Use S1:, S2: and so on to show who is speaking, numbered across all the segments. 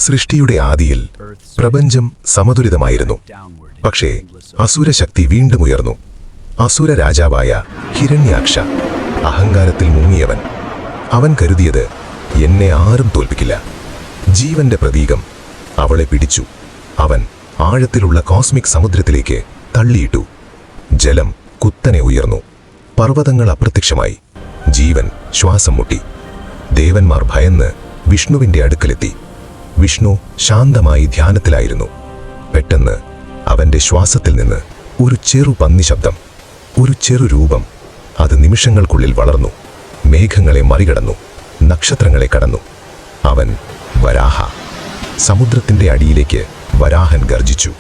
S1: സൃഷ്ടിയുടെ ആദിയിൽ പ്രപഞ്ചം സമതുലിതമായിരുന്നു. പക്ഷേ അസുരശക്തി വീണ്ടും ഉയർന്നു. അസുര രാജാവായ ഹിരണ്യാക്ഷ, അഹങ്കാരത്തിൽ മുങ്ങിയവൻ. അവൻ കരുതിയത് എന്നെ ആരും തോൽപ്പിക്കില്ല. ജീവന്റെ പ്രതീകം അവളെ പിടിച്ചു. അവൻ ആഴത്തിലുള്ള കോസ്മിക് സമുദ്രത്തിലേക്ക് തള്ളിയിട്ടു. ജലം കുത്തനെ ഉയർന്നു. പർവ്വതങ്ങൾ അപ്രത്യക്ഷമായി. ജീവൻ ശ്വാസം മുട്ടി. ദേവന്മാർ ഭയന്ന് വിഷ്ണുവിന്റെ അടുക്കലെത്തി. വിഷ്ണു ശാന്തമായി ധ്യാനത്തിലായിരുന്നു. പെട്ടെന്ന് അവന്റെ ശ്വാസത്തിൽ നിന്ന് ഒരു ചെറു പന്നി ശബ്ദം, ഒരു ചെറു രൂപം. അത് നിമിഷങ്ങൾക്കുള്ളിൽ വളർന്നു. മേഘങ്ങളെ മറികടന്നു, നക്ഷത്രങ്ങളെ കടന്നു. അവൻ വരാഹ. സമുദ്രത്തിന്റെ അടിയിലേക്ക് വരാഹൻ ഗർജിച്ചു.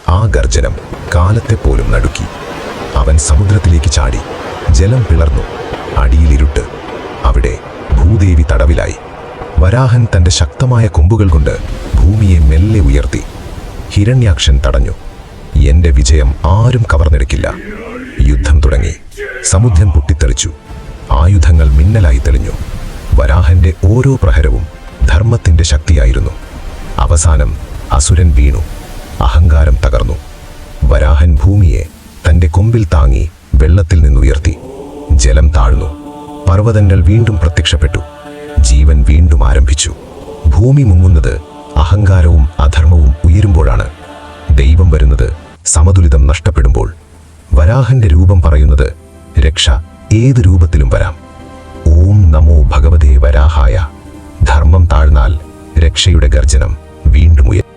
S1: ആ ഗർജനം കാലത്തെപ്പോലും നടുക്കി. അവൻ സമുദ്രത്തിലേക്ക് ചാടി. ജലം പിളർന്നു. അടിയിലിരുട്ട്. അവിടെ ഭൂദേവി തടവിലായി. വരാഹൻ തന്റെ ശക്തമായ കൊമ്പുകൾ കൊണ്ട് ഭൂമിയെ മെല്ലെ ഉയർത്തി. ഹിരണ്യാക്ഷൻ തടഞ്ഞു. എന്റെ വിജയം ആരും കവർന്നെടുക്കില്ല. യുദ്ധം തുടങ്ങി. സമുദ്രം പൊട്ടിത്തെറിച്ചു. ആയുധങ്ങൾ മിന്നലായി തെളിഞ്ഞു. വരാഹന്റെ ഓരോ പ്രഹരവും ധർമ്മത്തിന്റെ ശക്തിയായിരുന്നു. അവസാനം അസുരൻ വീണു. അഹങ്കാരം തകർന്നു. വരാഹൻ ഭൂമിയെ തന്റെ കൊമ്പിൽ താങ്ങി വെള്ളത്തിൽ നിന്നുയർത്തി. ജലം താഴ്ന്നു. പർവ്വതങ്ങൾ വീണ്ടും പ്രത്യക്ഷപ്പെട്ടു. ജീവൻ വീണ്ടും ആരംഭിച്ചു. ഭൂമി മുങ്ങുന്നത് അഹങ്കാരവും അധർമ്മവും ഉയരുമ്പോഴാണ്. ദൈവം വരുന്നത് സമതുലിതം നഷ്ടപ്പെടുമ്പോൾ. വരാഹന്റെ രൂപം പറയുന്നത് രക്ഷ ഏത് രൂപത്തിലും വരാം. ഓം നമോ ഭഗവതേ വരാഹായ. ധർമ്മം താഴ്ന്നാൽ രക്ഷയുടെ ഗർജനം വീണ്ടും ഉയരും.